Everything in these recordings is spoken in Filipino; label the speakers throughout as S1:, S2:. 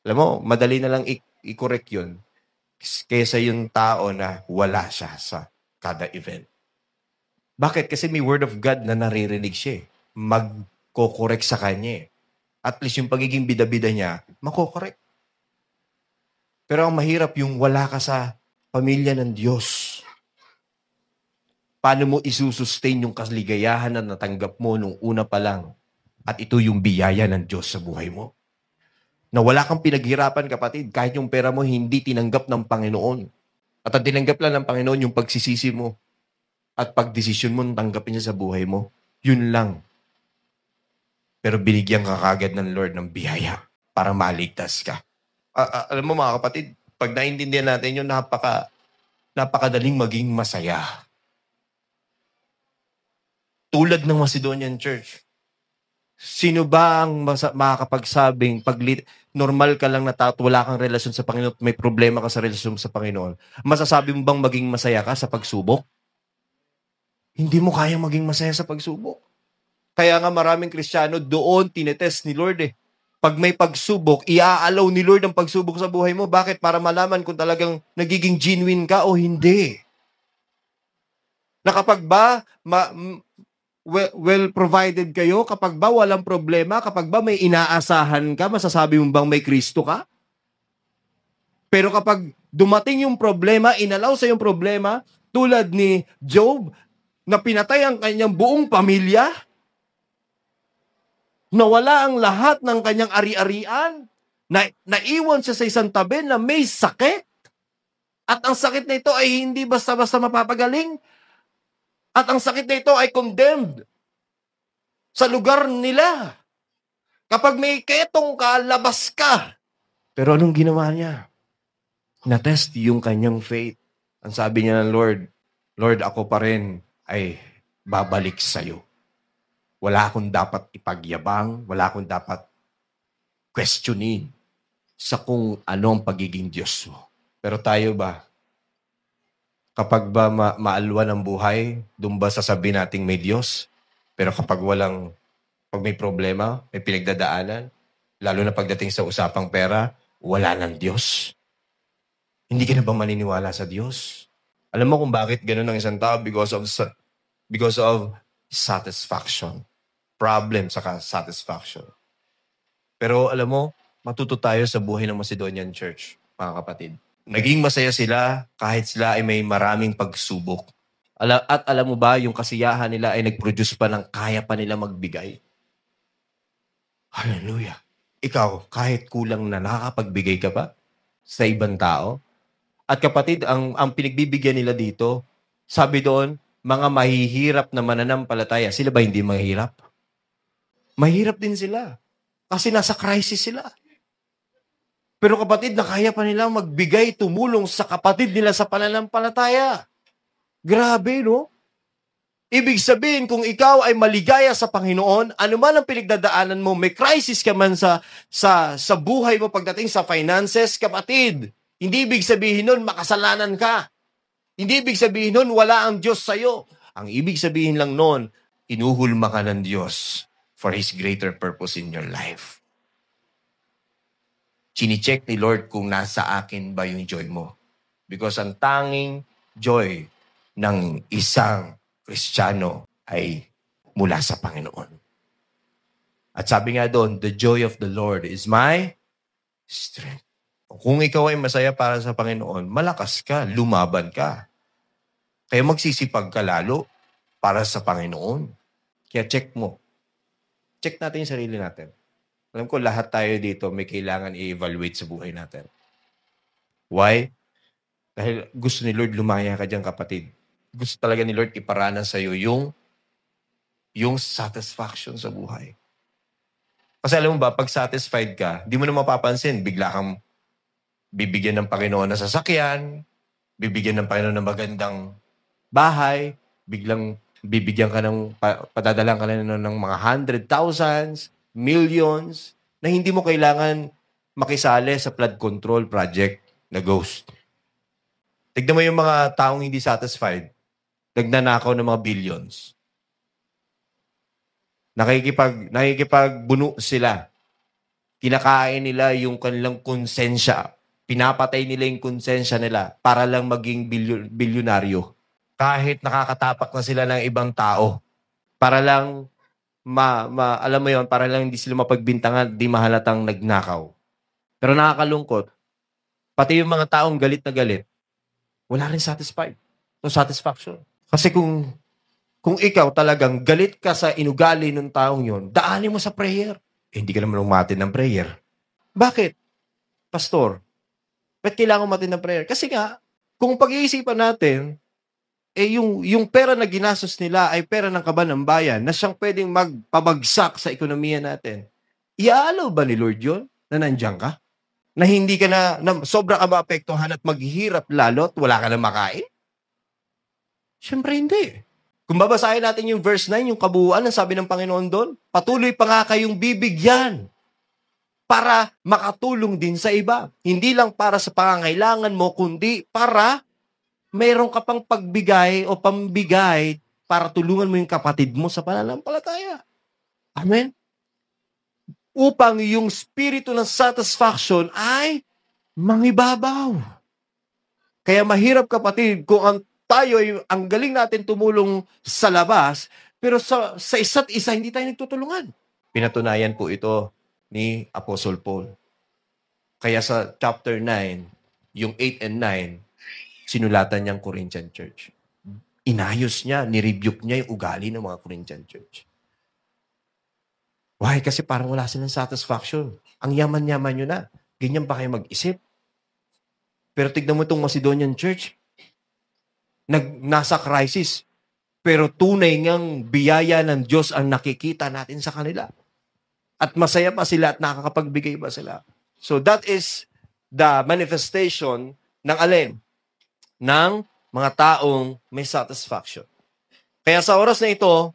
S1: Alam mo, madali na lang i-correct yun kaysa yung tao na wala siya sa kada event. Bakit? Kasi may word of God na naririnig siya. Magko-correct sa kanya. At least yung pagiging bida-bida niya, mako-correct. Pero ang mahirap yung wala ka sa pamilya ng Diyos. Paano mo isusustain yung kaligayahan na natanggap mo nung una pa lang? At ito yung biyaya ng Diyos sa buhay mo. Na wala kang pinaghirapan, kapatid. Kahit yung pera mo hindi tinanggap ng Panginoon. At ang tinanggap lang ng Panginoon yung pagsisisi mo at pagdesisyon mo tanggapin niya sa buhay mo. Yun lang. Pero binigyan ka kagad ng Lord ng biyaya para maligtas ka. Alam mo mga kapatid, pag naintindihan natin yun, napakadaling maging masaya. Tulad ng Macedonian Church. Sino ba ang makakapagsabing normal ka lang na wala kang relasyon sa Panginoon at may problema ka sa relasyon sa Panginoon? Masasabi mo bang maging masaya ka sa pagsubok? Hindi mo kaya maging masaya sa pagsubok. Kaya nga maraming Kristiyano doon tinetest ni Lord eh. Pag may pagsubok, iaalaw ni Lord ang pagsubok sa buhay mo. Bakit? Para malaman kung talagang nagiging genuine ka o hindi. Na kapag ba well provided kayo, kapag ba walang problema, kapag ba may inaasahan ka, masasabi mo bang may Kristo ka? Pero kapag dumating yung problema, inalaw sa yung problema, tulad ni Job, na pinatay ang kanyang buong pamilya, nawala ang lahat ng kanyang ari-arian, naiwan siya sa isang tabi na may sakit, at ang sakit na ito ay hindi basta-basta mapapagaling, at ang sakit na ito ay condemned sa lugar nila. Kapag may ketong ka, labas ka. Pero anong ginawa niya? Na-test yung kanyang faith. Ang sabi niya ng Lord, ako pa rin ay babalik sa'yo. Wala akong dapat ipagyabang, wala akong dapat questionin sa kung ano ang pagiging Diyos mo. Pero tayo ba? Kapag ba maalwan ang buhay, doon ba sasabihin nating may Diyos? Pero kapag may problema, may pinagdadaanan, lalo na pagdating sa usapang pera, wala ng Diyos. Hindi ka na ba maniniwala sa Diyos? Alam mo kung bakit ganun ang isang tao? Because of satisfaction. Problem sa satisfaction. Pero alam mo, matuto tayo sa buhay ng Macedonian Church, mga kapatid. Naging masaya sila kahit sila ay may maraming pagsubok. At alam mo ba, yung kasiyahan nila ay nag-produce pa ng kaya pa nila magbigay. Hallelujah. Ikaw, kahit kulang na, nakakapagbigay ka ba sa ibang tao? At kapatid, ang pinagbibigyan nila dito, sabi doon, mga mahihirap na mananampalataya. Sila ba hindi mahirap? Mahirap din sila. Kasi nasa crisis sila. Pero kapatid, nakaya pa nila magbigay, tumulong sa kapatid nila sa pananampalataya. Grabe, no? Ibig sabihin, kung ikaw ay maligaya sa Panginoon, ano man ang pinagdadaanan mo, may crisis ka man sa buhay mo pagdating sa finances, kapatid, hindi ibig sabihin nun makasalanan ka. Hindi ibig sabihin nun wala ang Diyos sa'yo. Ang ibig sabihin lang nun, inuhulma ka ng Diyos for His greater purpose in your life. Chine-check ni Lord kung nasa akin ba yung joy mo. Because ang tanging joy ng isang Kristiyano ay mula sa Panginoon. At sabi nga doon, the joy of the Lord is my strength. Kung ikaw ay masaya para sa Panginoon, malakas ka, lumaban ka. Kaya magsisipag ka lalo para sa Panginoon. Kaya check mo. Check natin yung sarili natin. Alam ko lahat tayo dito may kailangan i-evaluate sa buhay natin. Why? Dahil gusto ni Lord lumaya ka dyan, kapatid. Gusto talaga ni Lord iparanas sa iyo yung satisfaction sa buhay. Kasi alam mo ba, pag satisfied ka, di mo na mapapansin, bigla kang bibigyan ng Panginoon na sasakyan, bibigyan ng Panginoon ng magandang bahay, biglang bibigyan ka ng, padadalang ka na ng mga 100,000s, millions, na hindi mo kailangan makisali sa flood control project na ghost. Tignan mo yung mga taong hindi satisfied, nagnanakaw ng mga billions. Nakikipagbuno sila Kinakain nila yung kanilang konsensya. Pinapatay nila yung konsensya nila para lang maging bilyonaryo. Kahit nakakatapak na sila ng ibang tao. Para lang, alam mo yon, para lang hindi sila mapagbintangan, di mahalatang nagnakaw. Pero nakakalungkot, pati yung mga taong galit na galit, wala rin satisfied. No satisfaction. Kasi kung ikaw talagang galit ka sa inugali ng taong yon, daanin mo sa prayer. Hindi ka naman umatin ng prayer. Bakit? Pastor, ba't kailangan umatin ng prayer? Kasi nga, kung pag-iisipan natin, yung pera na ginastos nila ay pera ng kaban ng bayan na siyang pwedeng magpabagsak sa ekonomiya natin. Iaalaw ba ni Lord yun na nandiyan ka? Na hindi ka na sobra ka maapektuhan at maghihirap lalo at wala ka na makain? Siyempre hindi. Kung babasahin natin yung verse 9, yung kabuuan, ang sabi ng Panginoon doon, patuloy pa nga kayong bibigyan para makatulong din sa iba. Hindi lang para sa pangangailangan mo, kundi para mayroon ka pang pagbigay o pambigay para tulungan mo yung kapatid mo sa pananampalataya. Amen? Upang yung spirito ng satisfaction ay mangibabaw. Kaya mahirap, kapatid, kung ang galing natin tumulong sa labas, pero sa isa't isa, hindi tayo nagtutulungan. Pinatunayan po ito ni Apostle Paul. Kaya sa chapter 9, yung 8 and 9, sinulatan niyang Corinthian Church. Inayos niya, nirebuke niya yung ugali ng mga Corinthian Church. Why? Kasi parang wala silang satisfaction. Ang yaman-yaman nyo na. Ganyan pa kayo mag-isip. Pero tignan mo itong Macedonian Church. Nasa crisis. Pero tunay ngang biyaya ng Diyos ang nakikita natin sa kanila. At masaya pa sila at nakakapagbigay pa sila. So that is the manifestation ng alin? Ng mga taong may satisfaction. Kaya sa oras na ito,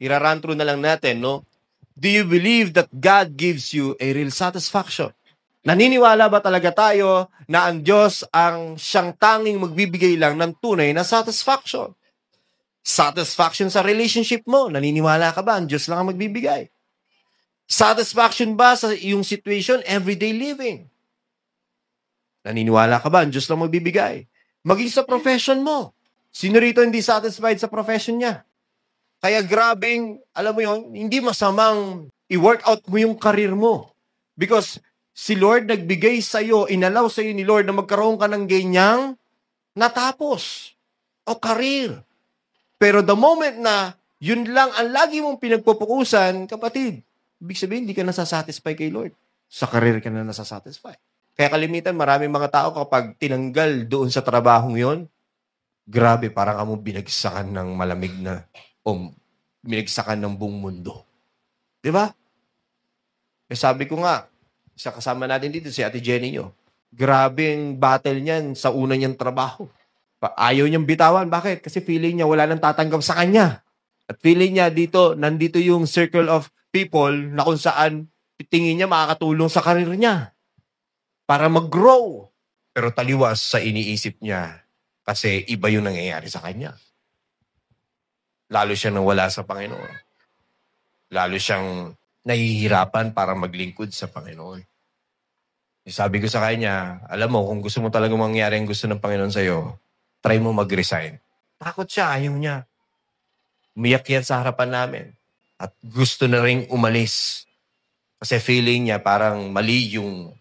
S1: ira-run through na lang natin, no? Do you believe that God gives you a real satisfaction? Naniniwala ba talaga tayo na ang Diyos ang siyang tanging magbibigay lang ng tunay na satisfaction? Satisfaction sa relationship mo. Naniniwala ka ba ang Diyos lang ang magbibigay? Satisfaction ba sa iyong situation, everyday living? Naniniwala ka ba ang Diyos lang magbibigay? Maging sa profession mo. Sino rito hindi satisfied sa profession niya? Kaya grabing, alam mo yun, hindi masamang i-workout mo yung karir mo. Because si Lord nagbigay sa'yo, inalaw sa'yo ni Lord na magkaroon ka ng ganyang natapos o karir. Pero the moment na yun lang ang lagi mong pinagpupukusan, kapatid, ibig sabihin, hindi ka nasasatisfy kay Lord. Sa karir ka na nasasatisfy. Kaya kalimitan, maraming mga tao kapag tinanggal doon sa trabahong yon, grabe, parang kamo binagsakan ng malamig na o binagsakan ng buong mundo. Di ba? Eh sabi ko nga, isa kasama natin dito, si Ate Jenny nyo, grabing battle niyan sa una niyang trabaho. Ayaw niyang bitawan. Bakit? Kasi feeling niya wala nang tatanggap sa kanya. At feeling niya nandito yung circle of people na kung saan tingin niya makakatulong sa karir niya para mag-grow. Pero taliwas sa iniisip niya kasi iba yung nangyayari sa kanya. Lalo siyang nawala sa Panginoon. Lalo siyang nahihirapan para maglingkod sa Panginoon. Sabi ko sa kanya, alam mo, kung gusto mo talaga mangyari ang gusto ng Panginoon sa'yo, try mo mag-resign. Takot siya, ayaw niya. Umiyak yan sa harapan namin. At gusto na rin umalis. Kasi feeling niya parang mali yung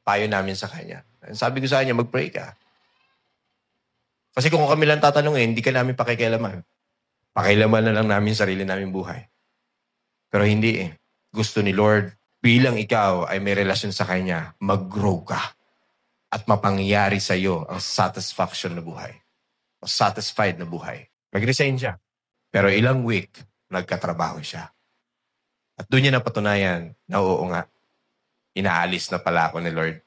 S1: payo namin sa kanya. Sabi ko sa kanya, mag-pray ka. Kasi kung kami lang tatanungin, hindi ka namin pakikialaman. Pakialaman na lang namin sarili namin buhay. Pero hindi eh. Gusto ni Lord, bilang ikaw ay may relasyon sa Kanya, mag-grow ka. At mapangyari sa iyo ang satisfaction na buhay. O satisfied na buhay. Mag-resign siya. Pero ilang week, nagkatrabaho siya. At doon niya napatunayan na oo nga, inaalis na pala ako ni Lord.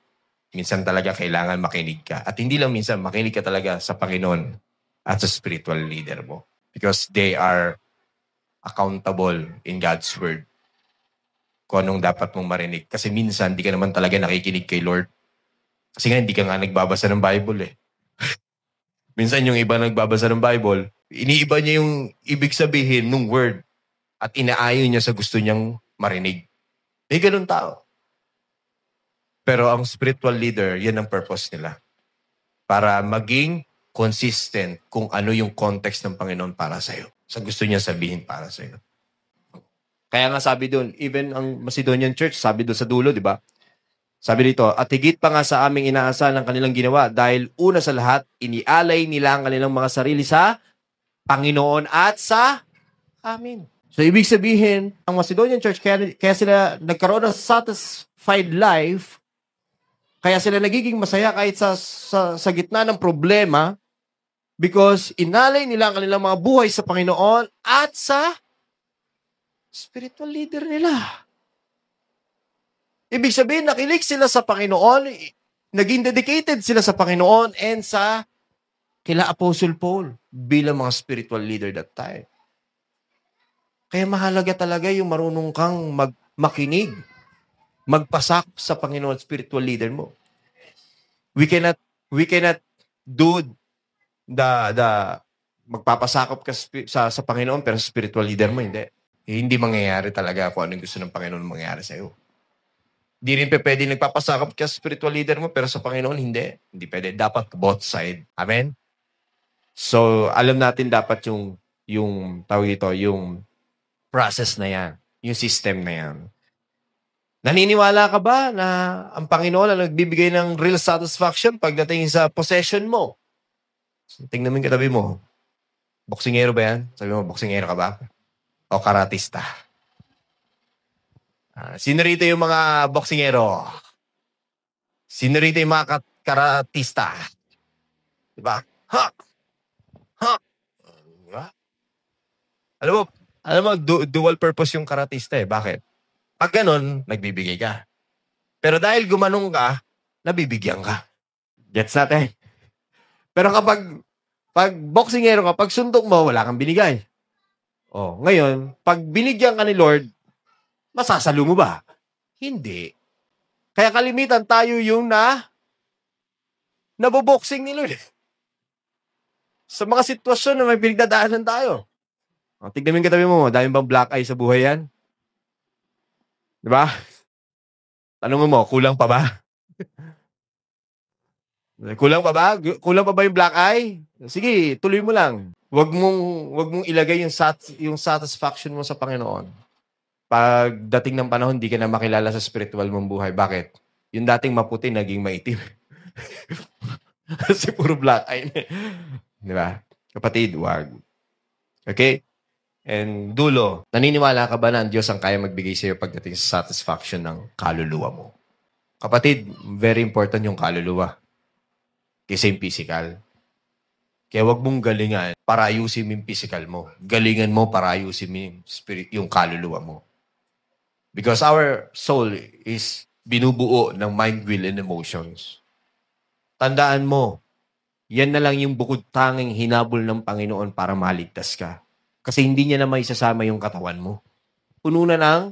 S1: Minsan talaga kailangan makinig ka. At hindi lang minsan, makinig ka talaga sa Panginoon at sa spiritual leader mo. Because they are accountable in God's Word. Kung anong dapat mong marinig. Kasi minsan, di ka naman talaga nakikinig kay Lord. Kasi nga, hindi ka nga nagbabasa ng Bible eh. Minsan yung iba nagbabasa ng Bible, iniiba niya yung ibig sabihin ng Word at inaayon niya sa gusto niyang marinig. May ganun tao. Pero ang spiritual leader, yan ang purpose nila. Para maging consistent kung ano yung context ng Panginoon para sa'yo. Sa gusto niya sabihin para sa'yo. Kaya nga sabi doon, even ang Macedonian Church, sabi doon sa dulo, di ba? Sabi dito, at higit pa nga sa aming inaasahan ng kanilang ginawa dahil una sa lahat, inialay nila ang kanilang mga sarili sa Panginoon at sa amin. So, ibig sabihin, ang Macedonian Church, kaya sila nagkaroon ng satisfied life, kaya sila nagiging masaya kahit sa gitna ng problema because inalay nila ang kanilang mga buhay sa Panginoon at sa spiritual leader nila. Ibig sabihin, nakilig sila sa Panginoon, naging dedicated sila sa Panginoon and sa kila Apostle Paul bilang mga spiritual leader that time. Kaya mahalaga talaga yung marunong kang makinig, magpasakop sa Panginoon spiritual leader mo. We cannot do the magpapasakop ka sa Panginoon pero sa spiritual leader mo hindi. Hindi mangyayari talaga kung ano yung gusto ng Panginoon mangyayari sa iyo. Di rin pwede nagpapasakop ka sa spiritual leader mo pero sa Panginoon hindi. Hindi pwede. Dapat both side. Amen? So, alam natin dapat yung tawag dito, yung process na yan. Yung system na yan. Naniniwala ka ba na ang Panginoon ang nagbibigay ng real satisfaction pagdating sa possession mo? Tingnan mo yung katabi mo. Boksingero ba yan? Sabi mo, boksingero ka ba? O karatista? Sino rito yung mga boksingero? Sino rito yung mga karatista? Diba? Ha! Ha! Diba? Alam mo, dual purpose yung karatista eh. Bakit? Pag ganun, nagbibigay ka. Pero dahil gumanong ka, nabibigyan ka. Gets natin? Pero pag boksingero ka, pag suntok mo, wala kang binigay. Ngayon, pag binigyan ka ni Lord, masasalo mo ba? Hindi. Kaya kalimitan tayo yung naboboxing ni Lord. Sa mga sitwasyon na may pinagdadaanan tayo. Tignan mo yung katabi mo, dahil bang black eye sa buhay yan? Diba? Tanong mo, kulang pa ba? Kulang pa ba? Kulang pa ba yung black eye? Sige, tuloy mo lang. Wag mong ilagay yung satisfaction mo sa Panginoon. Pagdating ng panahon, di ka na makilala sa spiritual mong buhay. Bakit? Yung dating maputi, naging maitim. Kasi puro black eye. Diba? Kapatid, wag. Okay? And dulo, naniniwala ka ba na ang Diyos ang kaya magbigay sa iyo pagdating sa satisfaction ng kaluluwa mo? Kapatid, very important yung kaluluwa kaysa yung physical. Kaya wag mong galingan para ayusin mo yung physical mo. Galingan mo para ayusin mo yung kaluluwa mo. Because our soul is binubuo ng mind, will, and emotions. Tandaan mo, yan na lang yung bukod tanging hinabol ng Panginoon para maligtas ka. Kasi hindi niya na may sasama yung katawan mo. Puno na ng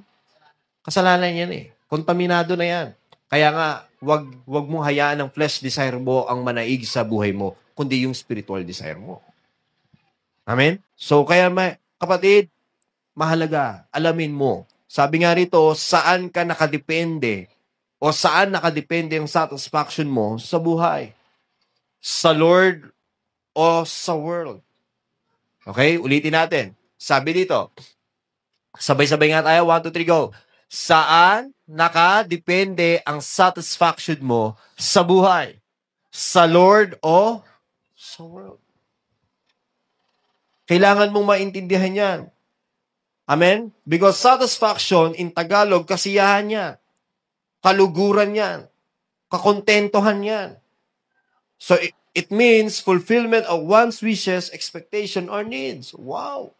S1: kasalanan yan eh. Kontaminado na yan. Kaya nga, wag mong hayaan ng flesh desire mo ang manaig sa buhay mo, kundi yung spiritual desire mo. Amen? So, kaya kapatid, mahalaga, alamin mo. Sabi nga rito, saan ka nakadepende o saan nakadepende ang satisfaction mo sa buhay? Sa Lord o sa world? Okay, ulitin natin. Sabi dito, sabay-sabay nga tayo, 1, 2, 3, go. Saan nakadepende ang satisfaction mo sa buhay? Sa Lord o sa world? Kailangan mong maintindihan yan. Amen? Because satisfaction in Tagalog, kasiyahan yan. Kaluguran yan. Kakontentohan yan. So, it means fulfillment of one's wishes, expectation, or needs. Wow!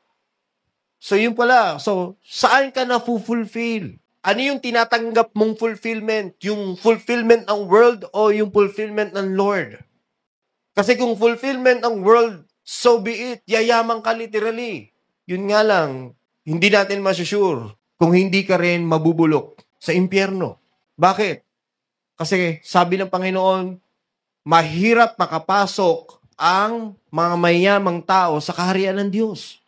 S1: So, yun pala. So, saan ka na-fulfill? Ano yung tinatanggap mong fulfillment? Yung fulfillment ng world o yung fulfillment ng Lord? Kasi kung fulfillment ng world, so be it. Yayaman ka literally. Yun nga lang, hindi natin masusure kung hindi ka rin mabubulok sa impyerno. Bakit? Kasi sabi ng Panginoon, mahirap makapasok ang mga mayamang tao sa kaharian ng Diyos.